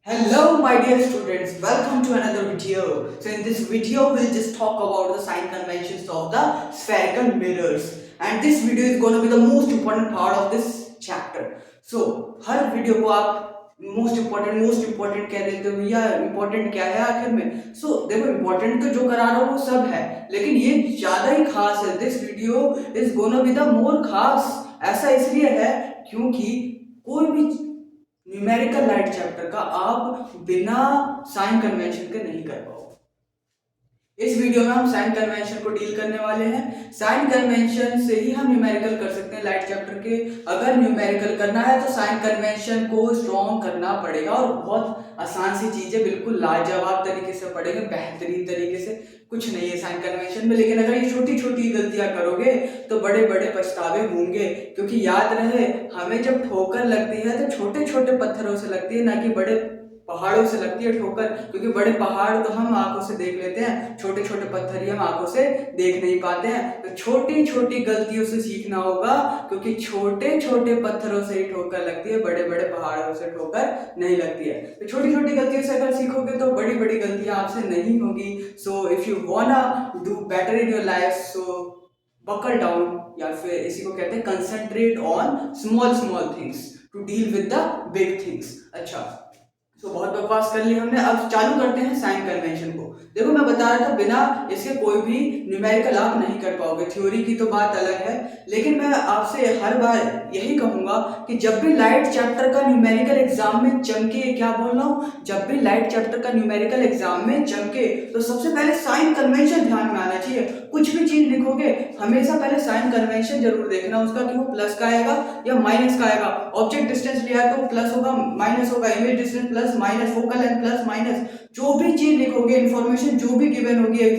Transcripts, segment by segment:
Hello my dear students, welcome to another video. So in this video we'll just talk about the sign conventions of the spherical mirrors, and this video is going to be the most important part of this chapter. So her video को आप most important कह देते हो, भैया important क्या है आखिर में। देखो इम्पोर्टेंट तो जो करा रहा हूँ वो सब है, लेकिन ये ज़्यादा ही खास है। This video is gonna be the more खास। ऐसा इसलिए है क्योंकि कोई भी न्यूमेरिकल लाइट चैप्टर का आप बिना साइन कन्वेंशन के नहीं कर पाओगे। इस वीडियो में हम साइन कन्वेंशन को डील करने वाले हैं। साइन कन्वेंशन से ही हम न्यूमेरिकल कर सकते हैं लाइट चैप्टर के। अगर न्यूमेरिकल करना है तो साइन कन्वेंशन को स्ट्रॉन्ग करना पड़ेगा, और बहुत आसान सी चीजें बिल्कुल लाजवाब तरीके से पढ़ेंगे, बेहतरीन तरीके से। कुछ नहीं है साइन कन्वेंशन में, लेकिन अगर ये छोटी छोटी गलतियां करोगे तो बड़े बड़े पछतावे होंगे। क्योंकि याद रहे, हमें जब ठोकर लगती है तो छोटे छोटे पत्थरों से लगती है, ना कि बड़े पहाड़ों से लगती है ठोकर। क्योंकि बड़े पहाड़ तो हम आंखों से देख लेते हैं, छोटे छोटे पत्थर ही हम आंखों से देख नहीं पाते हैं। तो छोटी छोटी गलतियों से सीखना होगा, क्योंकि छोटे छोटे पत्थरों से ही ठोकर लगती है, बड़े बड़े पहाड़ों से ठोकर नहीं लगती है। तो छोटी छोटी गलतियों से अगर सीखोगे तो बड़ी बड़ी गलतियां आपसे नहीं होगी। So if you wanna do better in your life, so buckle down, या फिर इसी को कहते हैं concentrate on small small things to deal with the big things. अच्छा, तो बहुत बकवास कर ली हमने, अब चालू करते हैं साइन कन्वेंशन को। देखो मैं बता रहा था, बिना इसके कोई भी न्यूमेरिकल आप नहीं कर पाओगे। थ्योरी की तो बात अलग है, लेकिन मैं आपसे हर बार यही कहूंगा कि जब भी लाइट चैप्टर का न्यूमेरिकल एग्जाम में चमके, क्या बोल रहा हूँ, जब भी लाइट चैप्टर का न्यूमेरिकल एग्जाम में चमके तो सबसे पहले साइन कन्वेंशन ध्यान में आना चाहिए। कुछ भी चीज लिखोगे हमेशा पहले साइन कन्वेंशन जरूर देखना उसका, कि वो प्लस का आएगा या माइनस का आएगा। ऑब्जेक्ट डिस्टेंस लिया है तो प्लस होगा माइनस होगा, image distance plus minus, focal length plus minus. जो भी चीज लिखोगे, इन्फॉर्मेशन जो भी गिवन होगी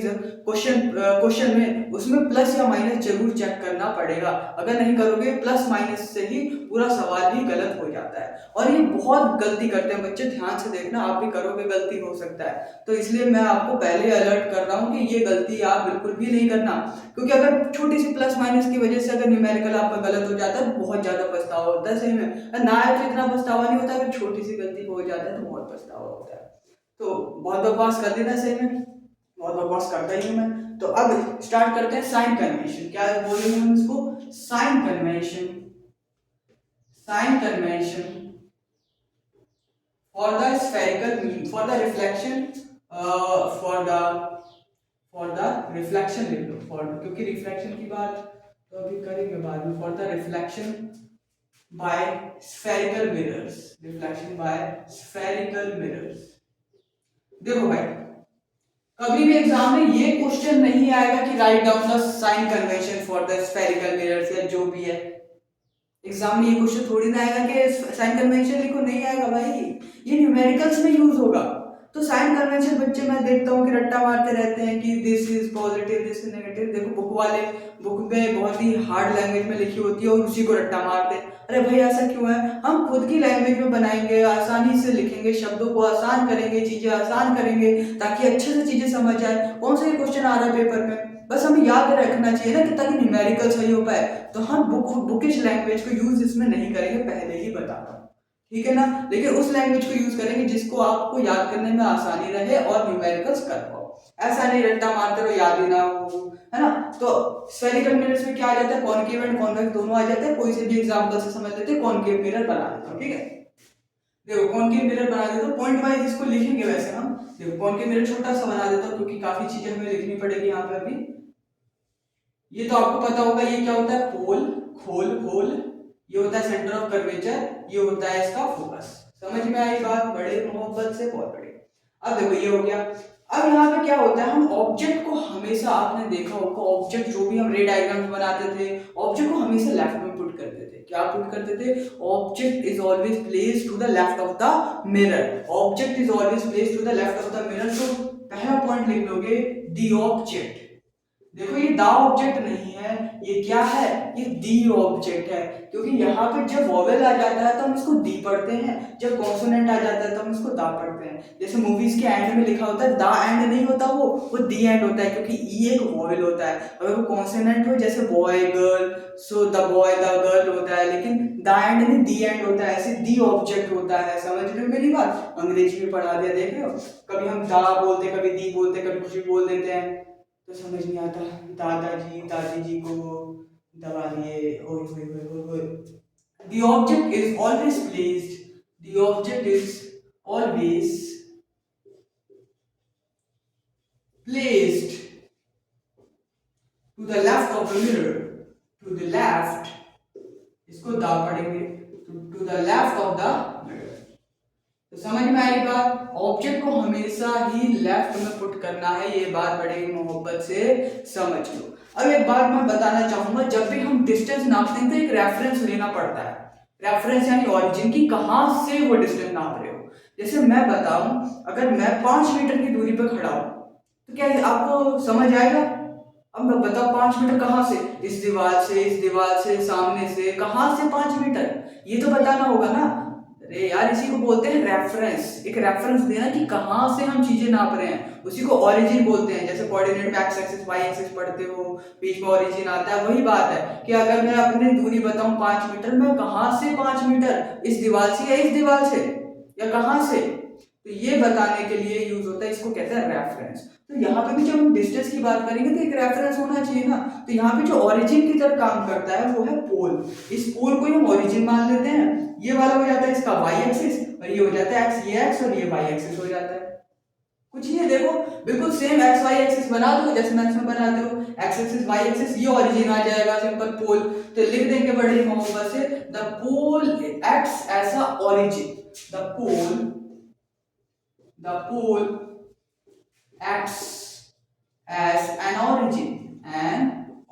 क्वेश्चन में, उसमें प्लस या माइनस जरूर चेक करना पड़ेगा। अगर नहीं करोगे प्लस माइनस से ही पूरा सवाल ही गलत हो जाता है, और ये बहुत गलती करते हैं बच्चे। ध्यान से देखना, आप भी करोगे गलती हो सकता है। तो इसलिए मैं आपको पहले अलर्ट कर रहा हूँ कि ये गलती आप बिल्कुल भी नहीं करना। क्योंकि अगर छोटी सी प्लस माइनस की वजह से अगर न्यूमेरिकल आपका गलत हो जाता है तो बहुत ज्यादा पछतावा होता है। सही में ना है तो इतना पछतावा नहीं होता, अगर छोटी सी गलती हो जाता है तो बहुत पछतावा होता है। तो बहुत बकवास कर देना, सही में बहुत बकवास करता ही हूँ मैं। तो अब स्टार्ट करते हैं साइन कन्वेंशन। क्या बोलेंगे हम इसको? Sign convention. Sign convention for the spherical, for the reflection, for the reflection लिख लो, फॉर, क्योंकि रिफ्लेक्शन की बात तो अभी करेंगे बाद में। For the reflection by spherical mirrors, reflection by spherical mirrors. देखो भाई, कभी भी एग्जाम में ये क्वेश्चन नहीं आएगा कि write down the sign convention for the spherical mirrors, या जो भी है। एग्जाम में ये क्वेश्चन थोड़ी ना आएगा कि साइन कन्वेंशन लिखो, नहीं आएगा भाई। ये न्यूमेरिकल्स में यूज होगा। तो साइन कन्वेंशन बच्चे मैं देखता हूँ कि रट्टा मारते रहते हैं कि this is positive, this is negative. देखो बुक में बहुत ही हार्ड लैंग्वेज में लिखी होती है और उसी को रट्टा मारते हैं। अरे भाई ऐसा क्यों है? हम खुद की लैंग्वेज में बनाएंगे, आसानी से लिखेंगे, शब्दों को आसान करेंगे, चीजें आसान करेंगे, ताकि अच्छे से चीजें समझ आए। कौन सा ये क्वेश्चन आ रहा है पेपर में, बस हमें याद रखना चाहिए ना, कि ताकि न्यूमेरिकल सही हो पाए। तो हम बुकिश लैंग्वेज को यूज इसमें नहीं करेंगे, पहले ही बता रहा हूँ, ठीक है ना। लेकिन उस लैंग्वेज को यूज करेंगे जिसको आपको याद करने में आसानी रहे और न्यूमेरिकल्स कर पाओ। ऐसा नहीं रट्टा मारते रहो, याद ही ना हो, है ना। तो स्फेरिकल मिरर्स में क्या आ जाता है, कॉनकेव एंड कॉन्वेक्स दोनों आ जाते हैं। कोई से भी एग्जांपल से समझ लेते हैं, कॉनकेव मिरर बना देता हूँ, ठीक है। देखो कॉनकेव मिरर बना देता हूँ, पॉइंट वाइज इसको लिखेंगे वैसे हम। देखो कॉनकेव मिरर छोटा सा बना देता हूँ, क्योंकि काफी चीजें हमें लिखनी पड़ेगी यहाँ पे अभी। ये तो आपको पता होगा, ये क्या होता है, पोल, खोल, ये होता है सेंटर ऑफ कर्वेचर, ये होता है इसका फोकस। समझ में आई बात? बड़े मोहब्बत से, बहुत बड़े। अब देखो ये हो गया। अब यहाँ पे क्या होता है, हम ऑब्जेक्ट को हमेशा, आपने देखा होगा, ऑब्जेक्ट जो भी हम रे डायग्राम्स बनाते थे, ऑब्जेक्ट को हमेशा लेफ्ट में पुट करते थे। क्या पुट करते थे? Object is always placed to the left of the mirror. Object is always placed to the left of the mirror. तो पहला पॉइंट लिख लोगे, द ऑब्जेक्ट, देखो ये दा ऑब्जेक्ट नहीं है, ये क्या है, ये दी ऑब्जेक्ट है। क्योंकि यहाँ पे जब वॉवेल आ जाता है तो हम इसको दी पढ़ते हैं, जब कॉन्सोनेंट आ जाता है तो हम इसको दा पढ़ते हैं। जैसे मूवीज के एंड में लिखा होता है दा एंड नहीं होता, वो दी एंड होता है, क्योंकि ई एक वॉवेल होता है। अगर वो कॉन्सोनेंट हो जैसे boy girl, so the boy the girl होता है, लेकिन दा एंड नहीं दी एंड होता है, ऐसे दी ऑब्जेक्ट होता है। समझ रहे हो मेरी बात? अंग्रेजी में पढ़ा दिया, देख रहे हो? कभी हम दा बोलते, कभी दी बोलते, कभी कुछ भी बोल देते हैं तो समझ नहीं आता। दादाजी दादी जी को दबा दिए, ओए होए होए होए होए। The object is always placed. The object is always placed to the left of the mirror. To the left, इसको दा पढ़ेंगे, to the left of the mirror। तो समझ में आई बात? ऑब्जेक्ट को हमेशा ही लेफ्ट में पुट करना है, ये बात बड़े मोहब्बत से समझ लो। अब एक बात मैं बताना चाहूंगा, जब भी हम डिस्टेंस नापते हैं तो एक रेफरेंस लेना पड़ता है। रेफरेंस यानी ऑरिजिन की, कहां से वो डिस्टेंस नाप रहे हो। जैसे मैं बताऊं, अगर मैं 5 मीटर की दूरी पर खड़ा हूं तो क्या आपको समझ आएगा? अब मैं बताओ 5 मीटर कहां से, इस दीवार से, इस दीवार से, सामने से, कहां से 5 मीटर, ये तो बताना होगा ना। अरे यार इसी को बोलते हैं रेफरेंस। एक रेफरेंस देना कि कहां से हम चीजें नाप रहे हैं, उसी को ओरिजिन बोलते हैं। जैसे कोऑर्डिनेट में एक्स एक्सिस वाई एक्सिस पढ़ते हो, बीच में ओरिजिन आता है। वही बात है कि अगर मैं अपनी दूरी बताऊं 5 मीटर, मैं कहां से 5 मीटर, इस दीवार से या इस दीवार से या कहां से, तो ये बताने के लिए यूज होता है, इसको कहते हैं रेफरेंस। तो यहाँ पे भी जब हम डिस्टेंस की बात करेंगे तो एक रेफरेंस होना चाहिए ना। तो यहाँ पे जो ओरिजिन की तरह काम करता है वो है पोल। इस पोल को हम ओरिजिन मान लेते हैं। ये वाला हो जाता है इसका वाई एक्सिस, और ये हो जाता है एक्स, ये एक्स और ये वाई एक्सिस हो जाता है। कुछ नहीं है, देखो बिल्कुल सेम एक्स वाई एक्सिस बना दो जैसे मैथ्स में बनाते हो, एक्स एक्सिस वाई एक्सिस, ये ओरिजिन आ जाएगा, सिंपल पोल। तो लिख देंगे बड़े मोहब्बत से, the pole acts as a origin. The pole, the pole acts as an origin, an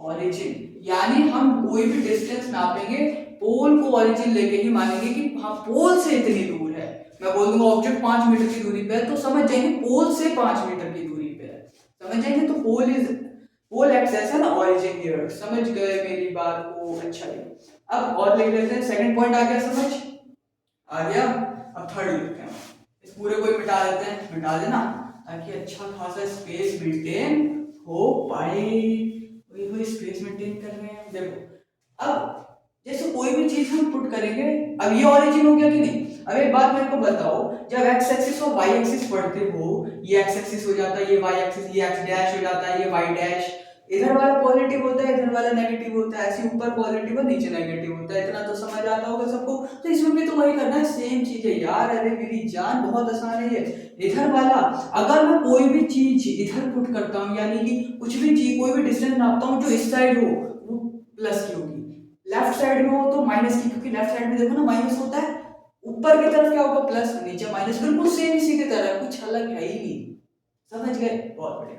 origin। यानी हम कोई भी डिस्टेंस नापेंगे पोल को ओरिजिन लेके ही मानेंगे कि हाँ पोल से इतनी दूर है। मैं बोल दूंगा ऑब्जेक्ट 5 मीटर की दूरी पे है तो समझ जाएंगे पोल से 5 मीटर की दूरी पे है, समझ जाएंगे। तो pole acts as an origin here. समझ गए मेरी बात को? अच्छा है। अब और लिख लेते हैं, सेकंड पॉइंट आ गया, समझ आ गया। अब थर्ड लिखते हैं, इस पूरे को मिटा देते हैं, मिटा देना ताकि अच्छा खासा स्पेस मेंटेन हो पाए। वही स्पेस मेंटेन कर रहे हैं। देखो अब जैसे कोई भी चीज हम पुट करेंगे, अब ये ओरिजिन हो गया कि नहीं। अब एक बात मेरे को बताओ, जब एक्स एक्सिस और वाई एक्सिस पढ़ते हो, ये एक्स एक्सिस हो जाता है, ये वाई एक्सिस, ये एक्स डैश हो जाता है, ये वाई डैश, इधर वाला पॉजिटिव होता है, इधर वाला नेगेटिव होता है, ऐसे ऊपर पॉजिटिव और नीचे नेगेटिव होता है। इतना तो समझ आता होगा सबको। तो इसमें भी तो वही करना है, सेम चीज है यार। अरे मेरी जान, बहुत आसान है ये। इधर वाला, अगर मैं कोई भी चीज इधर पुट करता हूँ, यानी कि कुछ भी चीज, कोई भी डिस्टेंस नापता हूँ, जो इस साइड हो वो प्लस की होगी, लेफ्ट साइड में हो तो माइनस की, क्योंकि लेफ्ट साइड में देखो ना माइनस होता है, ऊपर की तरफ क्या होगा प्लस, नीचे माइनस, बिल्कुल सेम इसी की तरह, कुछ अलग है ही नहीं। समझ गए? बहुत बढ़िया।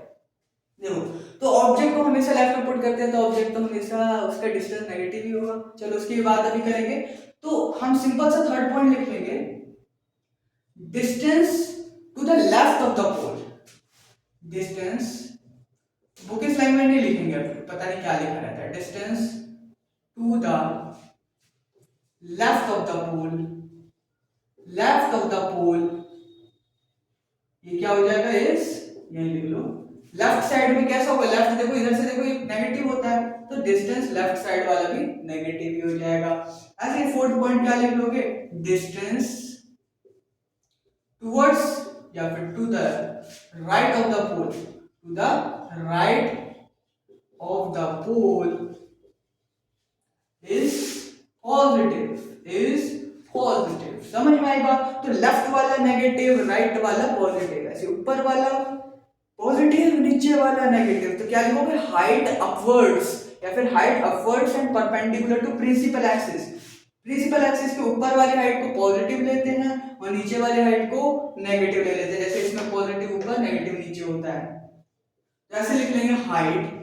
देखो तो ऑब्जेक्ट को हमेशा लेफ्ट में पुट करते हैं तो ऑब्जेक्ट तो हमेशा उसका डिस्टेंस नेगेटिव ही होगा। चलो उसकी बात अभी करेंगे। तो हम सिंपल सा थर्ड पॉइंट लिख लेंगे, distance to the left of the pole. Distance, book इस लाइन में नहीं लिखेंगे, पता नहीं क्या लिखा रहता है। Distance to the left of the pole, left of the pole, ये क्या हो जाएगा, इस, यही लिख लो। लेफ्ट साइड में कैसा होगा, लेफ्ट देखो, इधर से देखो ये नेगेटिव होता है, तो डिस्टेंस लेफ्ट साइड वाला भी नेगेटिव ही हो जाएगा। ऐसे फोर्थ पॉइंट क्या लिख लोगे, डिस्टेंस टुवर्ड्स या फिर to the right of the pole, to the right of the pole is positive, is positive. समझ में आई बात? तो लेफ्ट वाला नेगेटिव, राइट वाला पॉजिटिव, ऐसे ऊपर वाला पॉजिटिव, नीचे वाला नेगेटिव। तो क्या लिखोगे, हाइट अपवर्ड्स या फिर height upwards and perpendicular to principal axis. Principal axis के ऊपर वाली हाइट को पॉजिटिव लेते हैं और नीचे वाली हाइट को नेगेटिव ले लेते हैं। जैसे इसमें पॉजिटिव ऊपर नेगेटिव नीचे होता है, तो ऐसे लिख लेंगे, height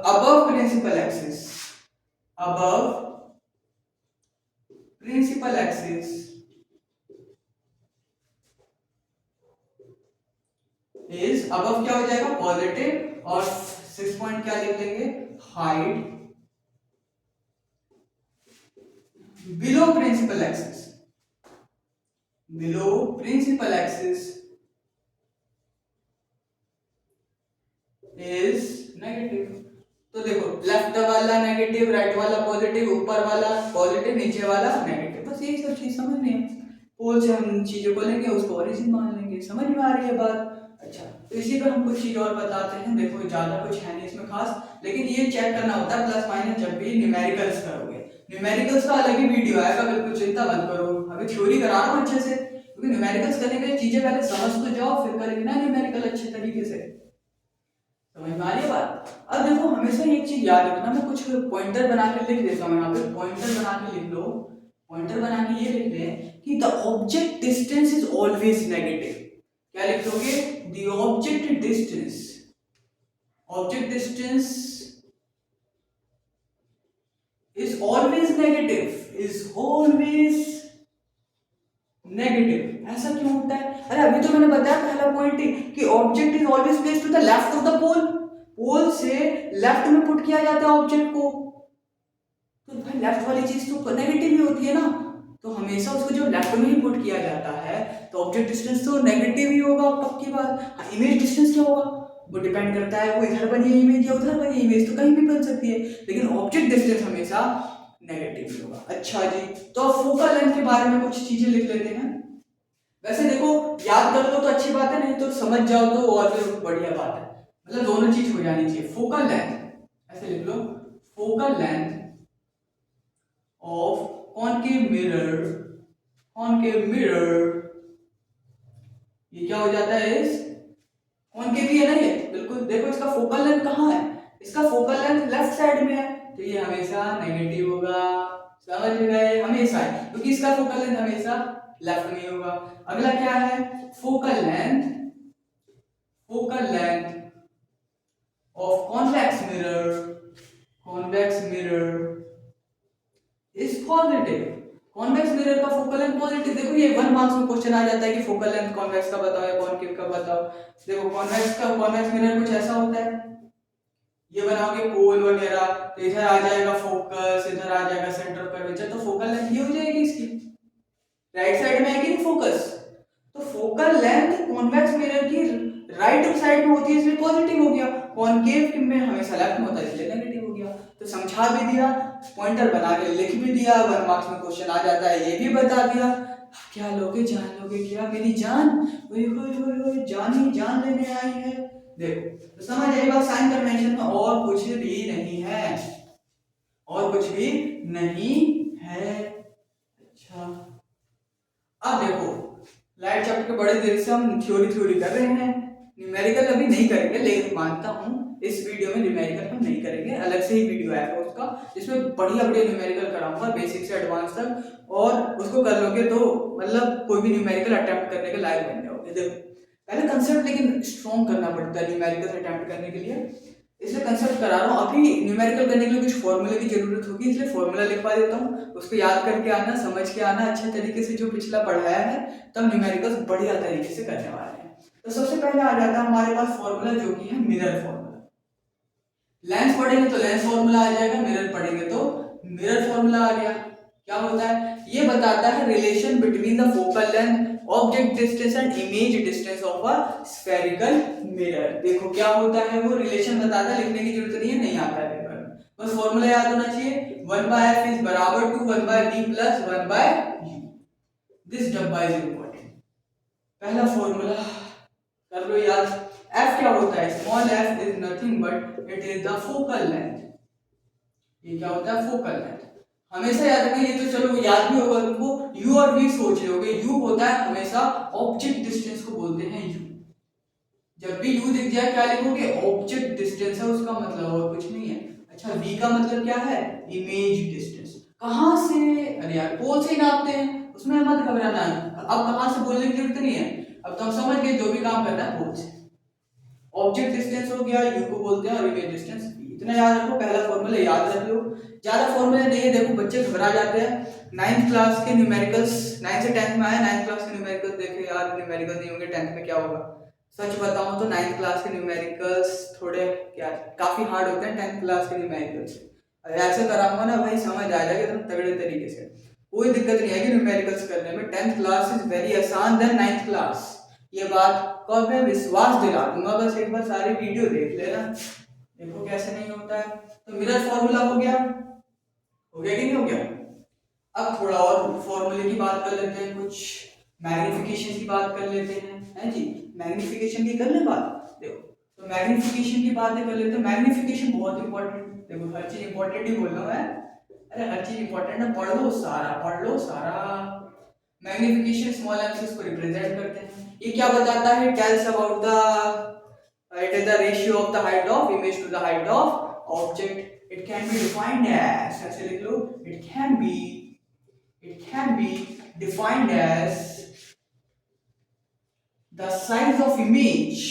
above principal axis, above principal axis is above क्या हो जाएगा पॉजिटिव, और 6 पॉइंट क्या लिख लेंगे height below principal axis, below principal axis is negative. तो देखो लेफ्ट वाला नेगेटिव, राइट वाला पॉजिटिव, ऊपर वाला पॉजिटिव, नीचे वाला नेगेटिव, बस यही सब चीज समझनी है। पोल से हम चीजों को लेंगे, उसको ओरिजिन मान लेंगे। समझ में आ रही है बात? अच्छा, तो इसी पे हम कुछ चीज और बताते हैं। देखो ज्यादा कुछ है नहीं इसमें खास, लेकिन ये चेक करना होता है प्लस माइनस जब भी न्यूमेरिकल्स करोगे। न्यूमेरिकल्स का अलग ही वीडियो आएगा, बिल्कुल चिंता मत करो, अभी थ्योरी करा रहा हूँ अच्छे से, क्योंकि न्यूमेरिकल्स करने के लिए चीजें पहले समझ तो जाओ, फिर करेंगे ना न्यूमेरिकल अच्छे तरीके से। समझ में आ रही है बात? अब देखो हमेशा एक चीज याद रखना, मैं कुछ पॉइंटर बना के लिख देता हूँ यहाँ पे, पॉइंटर बना के लिख लो। पॉइंटर बना के ये लिख ले कि the object distance is always negative. क्या लिख दोगे? The object distance, object distance is always negative, is always negative. ऐसा क्यों होता है? अरे अभी तो मैंने बताया पहला पॉइंट ही कि object is always placed to the left of the pole, pole से लेफ्ट में पुट किया जाता है ऑब्जेक्ट को, तो भाई लेफ्ट वाली चीज तो नेगेटिव ही होती है ना, तो हमेशा उसको जो लेफ्ट में ही पुट किया जाता है तो ऑब्जेक्ट डिस्टेंस तो नेगेटिव ही होगा, पक्की बात। इमेज डिस्टेंस क्या होगा? वो डिपेंड करता है वो इधर बनी है इमेज या उधर बनी है इमेज, तो कहीं भी बन सकती है, लेकिन ऑब्जेक्ट डिस्टेंस हमेशा नेगेटिव होगा। अच्छा जी, तो फोकल लेंथ के बारे में कुछ चीजें लिख लेते हैं। वैसे देखो याद कर लो तो अच्छी बात है, नहीं तो समझ जाओ तो और भी बढ़िया बात है, मतलब दोनों चीज हो जानी चाहिए। फोकल लेंथ ऐसे लिख लो, focal length of concave mirror, concave mirror, ये क्या हो जाता है? इस कॉनकेव ही है ना ये, बिल्कुल। देखो इसका फोकल लेंथ कहाँ है? इसका फोकल लेंथ लेफ्ट साइड में है, तो ये हमेशा नेगेटिव होगा। समझ गए? हमेशा है, क्योंकि इसका फोकल लेंथ हमेशा लेफ्ट में होगा। अगला क्या है? Focal length, focal length of convex mirror, convex mirror is positive. Convex mirror का फोकल लेंथ पॉजिटिव। देखो ये 1 मार्क्स में क्वेश्चन आ जाता है कि फोकल लेंथ कॉन्वेक्स का बताओ या कॉनकेव का बताओ। देखो कॉन्वेक्स का, कॉन्वेक्स मिरर कुछ ऐसा होता है, ये बनाओगे पोल वगैरह, तो इधर आ जाएगा फोकस, इधर आ जाएगा सेंटर ऑफ कर्वेचर, तो फोकल लेंथ ये हो जाएगी इसकी, राइट साइड में आएगी फोकस। तो फोकल लेंथ कॉन्वेक्स मिरर की राइट साइड में होती है इसलिए पॉजिटिव हो गया, कॉनकेव में हमेशा लेफ्ट में होता है इसलिए नेगेटिव हो गया। तो समझा भी दिया, पॉइंटर बना के लिख भी दिया, 1 मार्क्स में क्वेश्चन आ जाता है ये भी बता दिया। क्या लोगे? जान लोगे क्या मेरी जान? ओए होए होए होए, जान ही जान लेने आई है। देखो तो समझ आई बात, साइन कन्वेंशन में और कुछ भी नहीं है, और कुछ भी नहीं है। अच्छा अब देखो लाइट चैप्टर के बड़े देर से हम थ्योरी कर रहे हैं, न्यूमेरिकल अभी नहीं करेंगे, लेकिन मानता हूँ इस वीडियो में न्यूमेरिकल हम नहीं करेंगे, अलग से ही वीडियो आएगा उसका जिसमें बढ़िया बढ़िया न्यूमेरिकल कराऊंगा बेसिक से एडवांस तक, और उसको कर लोगे तो मतलब कोई भी न्यूमेरिकल अटेम्प्ट करने के लायक बन जाओगे। देखो पहले कंसेप्ट लेकिन स्ट्रॉन्ग करना पड़ता है न्यूमेरिकल अटेम्प्ट करने के लिए, इसलिए कंसेप्ट करा रहा हूँ। अभी न्यूमेरिकल करने के लिए कुछ फॉर्मूले की जरूरत होगी, इसलिए फॉर्मूला लिखवा देता हूँ, उसको याद करके आना, समझ के आना अच्छे तरीके से जो पिछला पढ़ाया है, तब न्यूमेरिकल्स बढ़िया तरीके से करने वाले हैं। तो सबसे पहले आ जाता है हमारे पास फॉर्मूला जो कि है मिरर फॉर्मूला। लेंस पढ़ेंगे तो लेंस फॉर्मूला आ जाएगा, मिरर पढ़ेंगे तो मिरर फॉर्मूला आ गया। क्या होता है? ये बताता है relation between the focal length, object distance and image distance of a spherical mirror. देखो क्या होता है, वो रिलेशन बताता है, लिखने की जरूरत नहीं है, नहीं आता है पेपर में, बस फॉर्मूला याद होना चाहिए। 1/f इज बराबर to 1/v plus 1/u। This डब्बा इज इंपॉर्टेंट। पहला फॉर्मूला कर लो याद। f क्या होता है? Small f is nothing but it is the focal length. ये क्या होता है? Focal length. हमेशा याद रखना, ये तो चलो याद भी होगा तुमको, u और v सोच लोगे। u होता है हमेशा ऑब्जेक्ट डिस्टेंस को बोलते हैं u। जब भी u दिख जाए क्या लिखोगे? ऑब्जेक्ट डिस्टेंस है उसका मतलब, और कुछ नहीं है। अच्छा v का मतलब क्या है? Image distance. कहां से? अरे यार पोल से ही नापते हैं, उसमें मत घबराना। अब कहां से बोलने की जरूरत नहीं है, अब तो हम समझ गए जो भी काम करना है पोल से। ऑब्जेक्ट डिस्टेंस हो गया, u को बोलते हैं, और इमेज डिस्टेंस v। इतना याद रखो, पहला फॉर्मूला याद रख लो। ज्यादा फॉर्मूले नहीं है, देखो बच्चे घबरा जाते हैं। 9th क्लास के न्यूमेरिकल्स, 9 से 10th में आए, 9th क्लास के न्यूमेरिकल्स देखे यार न्यूमेरिकल नहीं होंगे 10th में क्या होगा, सच बताऊं तो 9th क्लास के न्यूमेरिकल्स थोड़े क्या काफी हार्ड होते हैं 10th क्लास के न्यूमेरिकल्स। ऐसे कराऊंगा ना भाई समझ आ जाएगा एकदम तगड़े तरीके से, कोई दिक्कत नहीं आएगी न्यूमेरिकल्स करने में। 10th क्लास इज वेरी आसान देन 9th क्लास, ये बात को मैं विश्वास दिला दूंगा, बस एक बार सारी वीडियो देख लेना, देखो कैसे नहीं होता है। तो मिरर फॉर्मूला हो गया कि नहीं हो गया। अब थोड़ा और फॉर्मूले की बात कर लेते हैं, कुछ मैग्निफिकेशन की बात कर लेते हैं जी। मैग्निफिकेशन की कर ले बात, देखो तो मैग्निफिकेशन की बात कर लेते हैं। मैग्निफिकेशन बहुत इंपॉर्टेंट, देखो हर चीज इंपॉर्टेंट ही बोल रहा हूं मैं, अरे हर चीज इंपॉर्टेंट है, पढ़ लो सारा, पढ़ लो सारा। मैग्निफिकेशन स्मॉल एम को रिप्रेजेंट करते हैं। ये क्या बताता है, tells about the it is the ratio of the height of image to the height of object. It can be defined as, ऐसे लिख लो, it can be defined as the size of image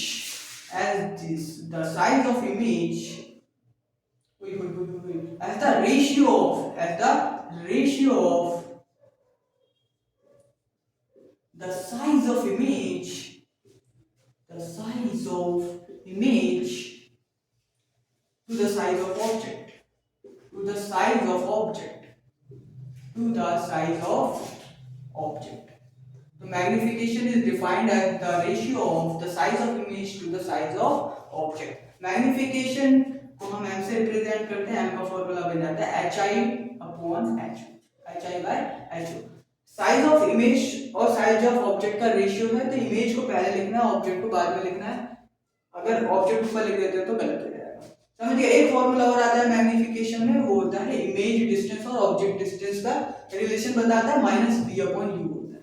as this, the size of image as the ratio of the size of image to the size of object. So magnification is defined as the ratio of the size of image to the size of object. Magnification को हम m से represent करते हैं, m का formula बन जाता है hi/ho। Size of image और साइज ऑफ ऑब्जेक्ट का रेशियो है, तो इमेज को पहले लिखना है, ऑब्जेक्ट को बाद में लिखना है। अगर ऑब्जेक्ट ऊपर लिख देते हो तो गलत हो जाएगा, समझ गए। एक फॉर्मूला और आता है मैग्निफिकेशन में, वो होता है इमेज डिस्टेंस और ऑब्जेक्ट डिस्टेंस का रिलेशन बताता है, -b/u होता है।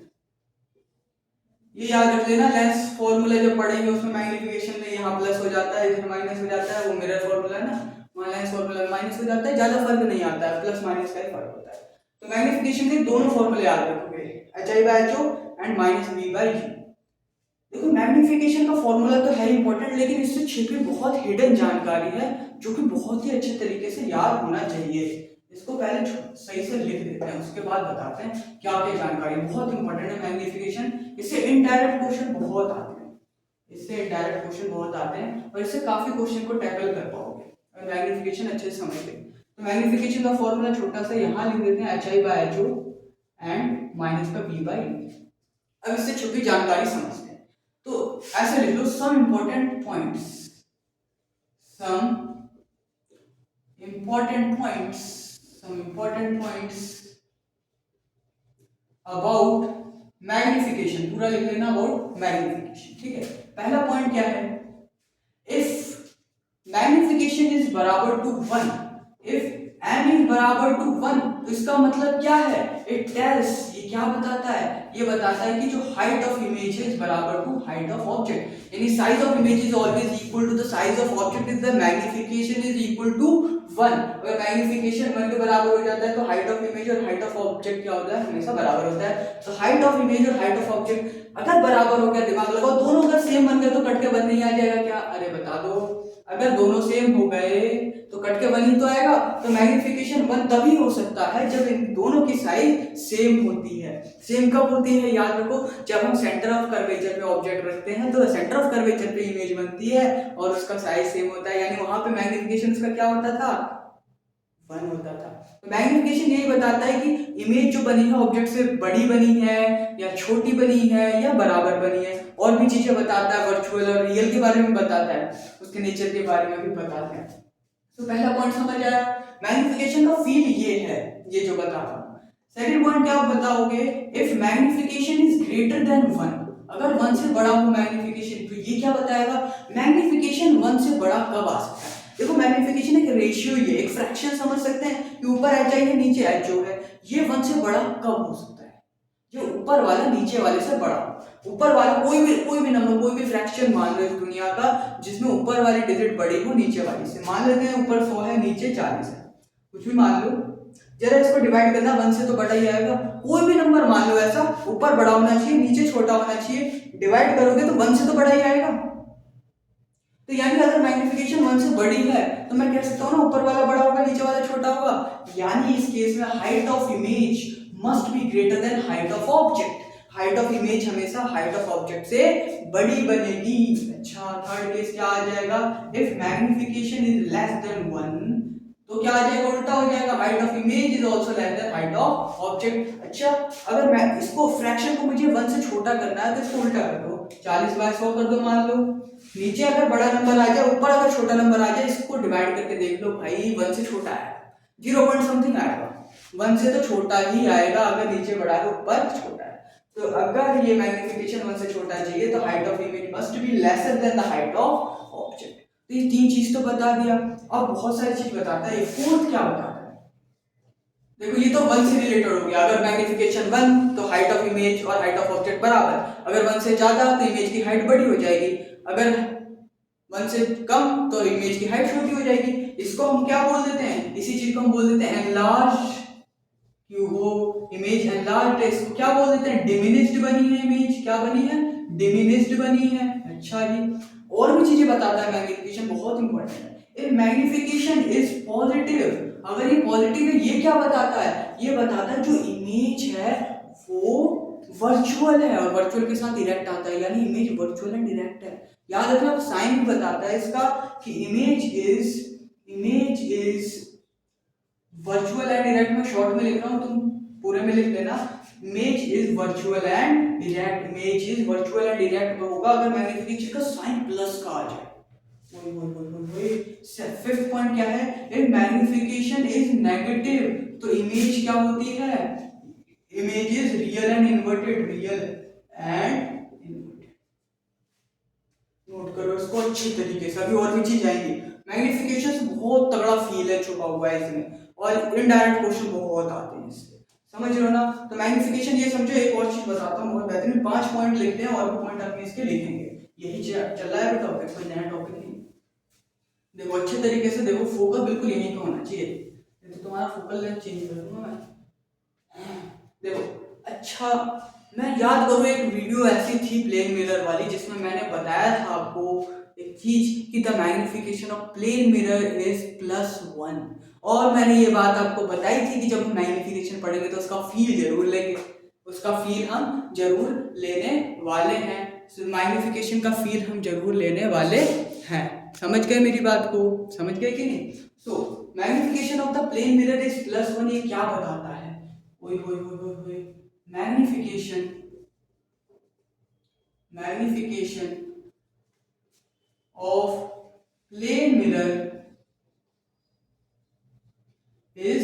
ये याद रख लेना, लेंस फॉर्मूला जब पढ़ेंगे उसमें मैग्निफिकेशन में यहाँ प्लस हो जाता है, इधर माइनस हो जाता है, वो मिरर फॉर्मूला है ना, वहाँ लेंस फॉर्मूला में माइनस हो जाता है, ज्यादा फर्क नहीं आता है, प्लस माइनस का ही फर्क होता है। तो मैग्निफिकेशन के दोनों फॉर्मूले याद रखोगे, hi/ho एंड -b/u। देखो मैग्निफिकेशन का फॉर्मूला तो है इंपॉर्टेंट, लेकिन इससे छिपी बहुत हिडन जानकारी है जो कि बहुत ही अच्छे तरीके से याद होना चाहिए। इसको पहले सही से लिख देते हैं, उसके बाद बताते हैं क्या क्या जानकारी बहुत इंपॉर्टेंट है मैग्निफिकेशन। इससे इनडायरेक्ट क्वेश्चन बहुत आते हैं, और इससे काफी क्वेश्चन को टैकल कर पाओगे और मैग्निफिकेशन अच्छे से समझ लेंगे। तो मैग्निफिकेशन का फॉर्मूला छोटा सा यहाँ लिख देते हैं, hi/ho एंड -b/u। अब इससे छुपी जानकारी समझते हैं, तो ऐसे लिख लो, some important points about magnification, पूरा लिख लेना अबाउट मैग्निफिकेशन, ठीक है। पहला पॉइंट क्या है, इफ मैग्निफिकेशन इज बराबर टू 1, इफ m इज बराबर टू 1, तो इसका मतलब क्या है, इट टेल्स, ये क्या बताता है, ये बताता है कि जो हाइट ऑफ इमेज इज बराबर टू हाइट ऑफ ऑब्जेक्ट, यानी size of image is always equal to the size of object if the magnification is equal to 1। अगर मैग्निफिकेशन 1 के बराबर हो जाता है तो हाइट ऑफ इमेज और हाइट ऑफ ऑब्जेक्ट क्या होता है, हमेशा बराबर होता है। तो हाइट ऑफ इमेज और हाइट ऑफ ऑब्जेक्ट अगर बराबर हो गया, दिमाग लगाओ, दोनों अगर सेम बन गए तो कट के 1 नहीं आ जाएगा क्या, अरे बता दो, अगर दोनों सेम हो गए तो कट के 1 ही तो आएगा। तो मैग्निफिकेशन 1 तभी हो सकता है जब इन दोनों की साइज सेम होती है। सेम कब होती है, याद रखो, जब हम सेंटर ऑफ कर्वेचर पे ऑब्जेक्ट रखते हैं तो सेंटर ऑफ कर्वेचर पे इमेज बनती है और उसका साइज सेम होता है, यानी वहां पे मैग्निफिकेशन उसका क्या होता था, 1 होता था। तो मैग्निफिकेशन यही बताता है कि इमेज जो बनी है ऑब्जेक्ट से बड़ी बनी है या छोटी बनी है या बराबर बनी है, और भी चीजें बताता है, वर्चुअल और रियल के बारे में बताता है, उसके नेचर के बारे में भी बताते हैं। तो पहला पॉइंट समझ आया, मैग्निफिकेशन का फील ये है, ये जो बता रहा हूं। सेकंड पॉइंट क्या बताओगे, if magnification is greater than 1, अगर 1 से बड़ा हो मैग्निफिकेशन, तो ये क्या बताएगा, मैग्निफिकेशन 1 से बड़ा कब आ सकता है। देखो मैग्निफिकेशन एक रेशियो, ये एक फ्रैक्शन समझ सकते हैं कि ऊपर h है नीचे h है, ये 1 से बड़ा कब हो सकता है, जो ऊपर वाला नीचे वाले से बड़ा, ऊपर वाला कोई भी नंबर, कोई भी फ्रैक्शन मान लो इस दुनिया का जिसमें ऊपर वाली डिजिट बड़ी हो नीचे वाली से, मान लेते हैं ऊपर 100 है नीचे 40 है, कुछ भी मान लो, जरा इसको डिवाइड करना, 1 से तो बड़ा ही आएगा, कोई भी नंबर मान लो ऐसा, ऊपर बड़ा होना चाहिए नीचे छोटा होना चाहिए, डिवाइड करोगे तो 1 से तो बड़ा ही आएगा। तो यानी अगर मैग्निफिकेशन 1 से बड़ी है तो मैं कह सकता हूँ ना, ऊपर वाला बड़ा होगा नीचे वाला छोटा होगा, यानी इस केस में height of image must be greater than height of object. Height of image हमेशा हाइट ऑफ ऑब्जेक्ट से बड़ी बनेगी। अच्छा, थर्ड केस क्या आ जाएगा, if magnification is less than 1, तो क्या आ जाएगा, उल्टा हो जाएगा, height of image is also less than height of object. अच्छा, अगर मैं इसको फ्रैक्शन को मुझे 1 से छोटा करना है तो इसको उल्टा कर दो, 40/100 कर दो मान लो। नीचे अगर बड़ा नंबर आ जाए, ऊपर अगर छोटा नंबर आ जाए, इसको डिवाइड करके देख लो भाई, 1 से छोटा है, 0 पॉइंट समथिंग आएगा, 1 से तो छोटा ही आएगा, अगर नीचे बड़ा है तो ऊपर छोटा है। तो अगर ये मैग्निफिकेशन 1 से छोटा चाहिए तो height of image must be lesser than the height of object. तो ये 3 चीज तो बता दिया। अब बहुत सारी चीज बताता है, फोर्थ क्या बताता है, देखो ये तो 1 से रिलेटेड हो गया, अगर मैग्निफिकेशन 1 तो हाइट ऑफ इमेज और हाइट ऑफ ऑब्जेक्ट बराबर, अगर 1 से ज्यादा तो इमेज की हाइट बड़ी हो जाएगी, अगर 1 से कम तो इमेज की हाइट छोटी हो जाएगी। इसको हम क्या बोल देते हैं, इसी चीज को हम बोल देते हैं एनलार्ज। कि वो इमेज एनलार्ज है, इसको क्या बोल देते हैं, डिमिनिश्ड बनी है इमेज, क्या बनी है, डिमिनिश्ड बनी है। अच्छा जी, और भी चीजें बताता है मैग्निफिकेशन, बहुत इंपॉर्टेंट है। इफ मैग्निफिकेशन इज पॉजिटिव, अगर ये पॉजिटिव है, ये क्या बताता है, ये बताता है जो इमेज है वो वर्चुअल है, और वर्चुअल के साथ इरेक्ट आता है, यानी इमेज वर्चुअल एंड इरेक्ट है। याद रखना, साइन भी बताता है इसका कि image is virtual and erect. में शॉर्ट में लिख रहा हूं, तुम पूरे में लिख लेना, image is virtual and erect, image is virtual and erect होगा अगर मैग्निफिकेशन का साइन प्लस का आ जाए। फिफ्थ पॉइंट क्या है, इफ मैग्निफिकेशन इज नेगेटिव तो इमेज क्या होती है, image is real and inverted, real and inverted. Note करो इसको अच्छी तरीके से, अभी और भी चीज आएंगी। मैग्निफिकेशन से बहुत तगड़ा फील है छुपा हुआ है इसमें, और इनडायरेक्ट क्वेश्चन बहुत आते हैं इससे, समझ रहे हो ना। तो मैग्निफिकेशन ये समझो, एक और चीज बताता हूँ बहुत बेहतरीन, 5 पॉइंट लिखते हैं और भी पॉइंट अपने इसके लिखेंगे, यही चल रहा है टॉपिक, कोई नया टॉपिक नहीं। देखो अच्छे तरीके से देखो, फोकस बिल्कुल यहीं का होना चाहिए, नहीं तो तुम्हारा फोकल लेंथ चेंज कर दूंगा मैं। देखो अच्छा, मैं याद करूँ एक वीडियो ऐसी थी प्लेन मिरर वाली, जिसमें मैंने बताया था आपको एक चीज कि the magnification of plane mirror is +1, और मैंने ये बात आपको बताई थी कि जब हम मैग्निफिकेशन पढ़ेंगे तो उसका फील जरूर लेंगे, उसका फील हम जरूर लेने वाले हैं, मैग्निफिकेशन का फील हम जरूर लेने वाले हैं। समझ गए मेरी बात को, समझ गए कि नहीं। So magnification of the plane mirror is +1, ये क्या बताता है, magnification of plane mirror is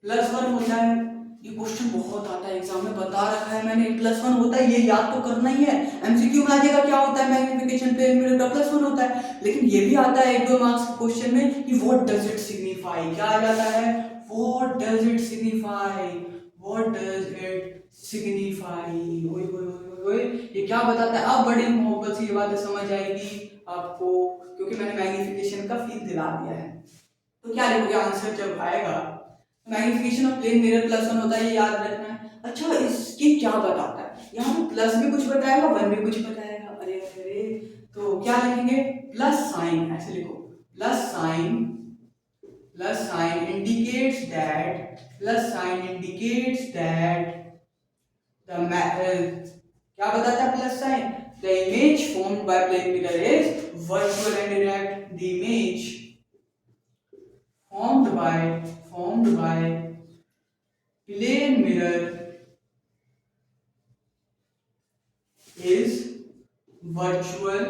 +1 होता है। ये क्वेश्चन बहुत आता है एग्जाम में, बता रखा है मैंने, +1 होता है, ये याद तो करना ही है, एमसीक्यू में आ जाएगा क्या होता है मैग्निफिकेशन प्लेन मिरर का, +1 होता है। लेकिन ये भी आता है 1-2 मार्क्स के क्वेश्चन में कि व्हाट डज इट सिग्निफाई, क्या आ जाता है, what does it signify, what does it signify. ये क्या बताता है, अब बड़ी मोहब्बत से ये बातें समझ आएगी आपको, क्योंकि मैंने मैग्निफिकेशन का फील दिला दिया है। तो क्या लिखोगे आंसर जब आएगा, मैग्निफिकेशन ऑफ प्लेन मिरर +1 होता है, ये याद रखना है। अच्छा, इसकी क्या बताता है, यहाँ पे प्लस भी कुछ बताएगा, 1 भी कुछ बताएगा, अरे अरे, तो क्या लिखेंगे, प्लस साइन, ऐसे लिखो, plus sign indicates that the क्या बताता है plus sign, the image formed by plane mirror is virtual and erect, the image formed by plane mirror is virtual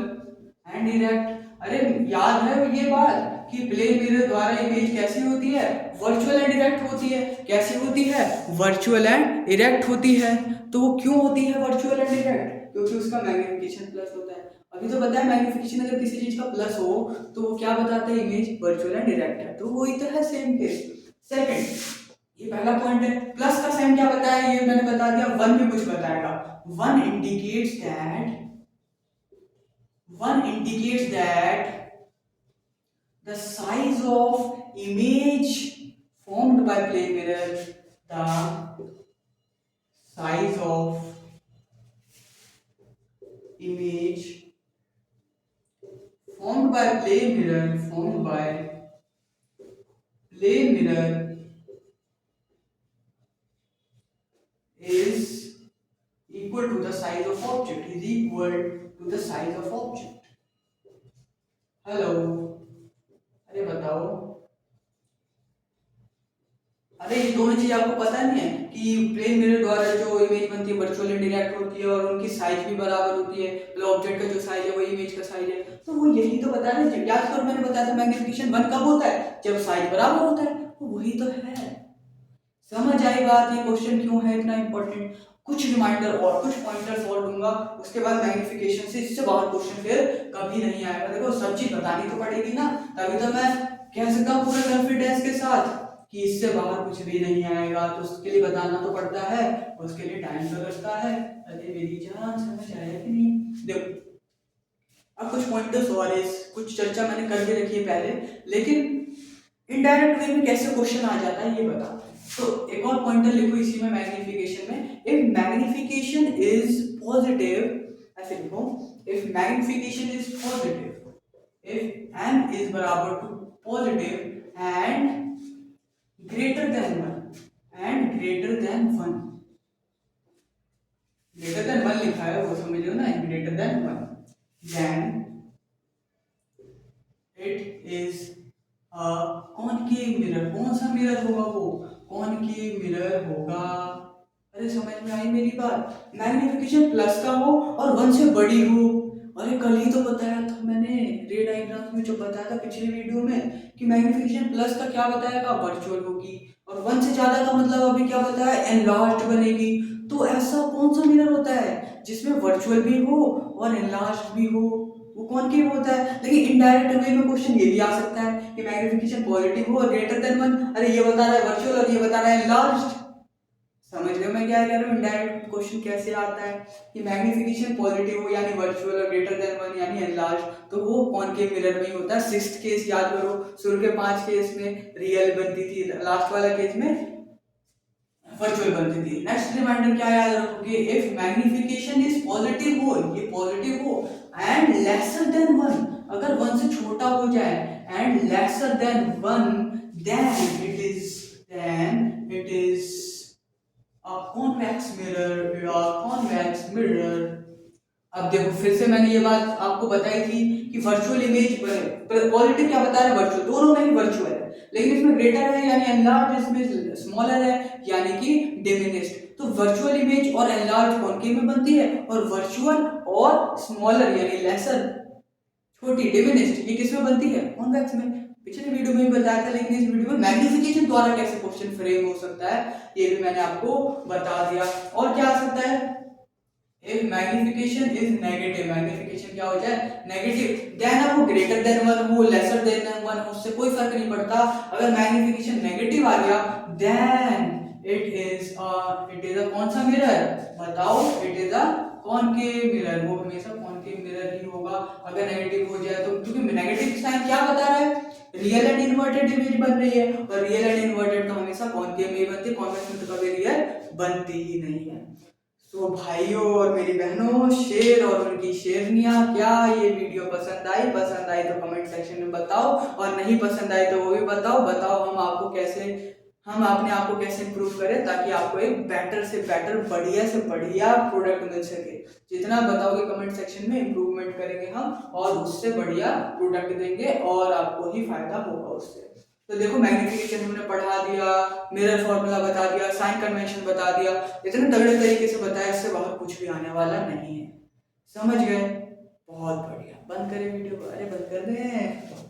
and erect। अरे याद है ये बात कि प्लेन मिरर द्वारा इमेज कैसी होती है, वर्चुअल एंड इरेक्ट होती है। कैसी होती है, वर्चुअल एंड इरेक्ट होती है। तो वो क्यों होती है वर्चुअल एंड इरेक्ट, क्योंकि उसका मैग्निफिकेशन प्लस होता है। अभी तो पता है मैग्निफिकेशन अगर किसी चीज का प्लस हो तो वो क्या बताता है, इमेज वर्चुअल एंड इरेक्ट है, तो वही तो है सेम केस। सेकंड, ये पहला पॉइंट है, प्लस का साइन क्या बताया, ये मैंने बता दिया, 1 भी कुछ बताएगा, 1 indicates that the size of image formed by plane mirror, the size of image formed by plane mirror is equal to the size of object, is equal to the size of object. Hello, अरे बताओ, अरे ये दोनों चीज आपको पता नहीं है कि प्लेन मिरर द्वारा जो इमेज बनती है वर्चुअल इंटरैक्ट होती है और उनकी साइज भी बराबर होती है, मतलब ऑब्जेक्ट का जो साइज है वो इमेज का साइज है। तो वो यही तो बता रहे हैं, याद करो मैंने बताया था मैग्निफिकेशन 1 कब होता है, जब साइज बराबर होता है। तो वही तो है, समझ आई बात, ये क्वेश्चन क्यों है इतना इंपॉर्टेंट। कुछ रिमाइंडर और कुछ पॉइंटर्स और दूंगा, उसके बाद मैग्निफिकेशन से इससे बाहर क्वेश्चन फिर कभी नहीं आएगा। देखो सब चीज बतानी तो पड़ेगी ना, तभी तो मैं कह सकता हूँ पूरे कॉन्फिडेंस के साथ कि इससे बाहर कुछ भी नहीं आएगा। तो उसके लिए बताना तो पड़ता है, उसके लिए टाइम तो लगता है। अरे मेरी जान, समझ आया कि नहीं। देखो अब कुछ पॉइंटर्स और कुछ चर्चा मैंने करके रखी है पहले, लेकिन इनडायरेक्ट वे में कैसे क्वेश्चन आ जाता है ये बता। तो एक और पॉइंटर लिखो इसी में मैग्निफिकेशन में, इफ मैग्निफिकेशन इज पॉजिटिव, ऐसे लिखो, if magnification is positive, if m is बराबर to positive and greater than 1 and greater than 1, greater than 1 लिखा है वो समझ लो ना, greater than 1, then it is concave mirror. कौन सा मिरर होगा वो, कॉनकेव मिरर होगा। अरे समझ में आई मेरी बात, मैग्निफिकेशन प्लस का हो और 1 से बड़ी हो। अरे कल ही तो बताया था मैंने रे डायग्राम में, जो बताया था पिछले वीडियो में कि मैग्निफिकेशन प्लस का क्या बताया था, वर्चुअल होगी, और 1 से ज्यादा का मतलब अभी क्या बताया, एनलार्ज्ड बनेगी। तो ऐसा कौन सा मिरर होता है जिसमें वर्चुअल भी हो और एनलार्ज्ड भी हो, वो कॉनकेव होता है। लेकिन इनडायरेक्ट वे में क्वेश्चन ये भी आ सकता है कि मैग्निफिकेशन पॉजिटिव हो और ग्रेटर देन 1, अरे ये बता रहा है वर्चुअल और ये बता रहा है एनलार्ज्ड। समझ रहे हो मैं क्या कह रहा हूँ, इनडायरेक्ट क्वेश्चन कैसे आता है कि मैग्निफिकेशन पॉजिटिव हो यानी वर्चुअल और ग्रेटर देन 1 यानी एनलार्ज, तो वो कॉनकेव मिरर में ही होता है। 6th केस याद करो, शुरू के 5 केस में रियल बनती थी, लास्ट वाला केस में वर्चुअल बनती थी। नेक्स्ट रिमाइंडर क्या याद रखोगे, इफ मैग्निफिकेशन इज पॉजिटिव हो, ये पॉजिटिव हो, एंड लेसर देन 1, अगर 1 से छोटा हो जाए, and lesser than 1, then it is a convex mirror या convex mirror। अब देखो फिर से मैंने ये बात आपको बताई थी कि वर्चुअल इमेज पॉजिटिव क्या बता रहा है, वर्चुअल, दोनों में ही वर्चुअल है, लेकिन इसमें ग्रेटर है यानी एनलार्ज, इसमें स्मॉलर है यानी कि डिमिनिश्ड। तो वर्चुअल इमेज और एनलार्ज कॉनकेव में बनती है, और वर्चुअल और स्मॉलर यानी लेसर, छोटी, डिमिनिश्ड, ये किस में बनती है, कॉन्वेक्स में। पिछले वीडियो में भी बताया था, लेकिन इस वीडियो में मैग्निफिकेशन द्वारा कैसे क्वेश्चन फ्रेम हो सकता है ये भी मैंने आपको बता दिया। और क्या आ सकता है, if magnification is negative, magnification क्या हो जाए, नेगेटिव, देन अब वो ग्रेटर देन 1 हो, लेसर देन 1 हो, उससे कोई फर्क नहीं पड़ता। अगर मैग्निफिकेशन नेगेटिव आ गया, देन इट इज अ कौन सा मिरर, बताओ, it is a concave mirror, वो हमेशा कॉनकेव मिरर ही होगा अगर नेगेटिव हो जाए तो, क्योंकि नेगेटिव साइन क्या बता रहा है, रियल एंड इन्वर्टेड इमेज बन रही है, और रियल एंड इन्वर्टेड तो हमेशा कॉनकेव में बनती है, कॉन्वेक्स में तो कभी रियल बनती ही नहीं है। तो भाइयों और मेरी बहनों, शेर और उनकी शेरनियां, क्या ये वीडियो पसंद आई? पसंद आई तो कमेंट सेक्शन में बताओ, और नहीं पसंद आई तो वो भी बताओ हम अपने आप को कैसे इम्प्रूव करें ताकि आपको एक बेटर से बेटर, बढ़िया से बढ़िया प्रोडक्ट मिल सके। जितना बताओगे कमेंट सेक्शन में इम्प्रूवमेंट करेंगे हम, और उससे बढ़िया प्रोडक्ट देंगे और आपको ही फायदा होगा उससे। तो देखो मैग्निफिकेशन हमने पढ़ा दिया, मिरर फॉर्मूला बता दिया, साइन कन्वेंशन बता दिया, इतने तगड़े तरीके से बताया, इससे बाहर कुछ भी आने वाला नहीं है। समझ गए? बहुत बढ़िया। बंद करें वीडियो को, अरे बंद कर दें।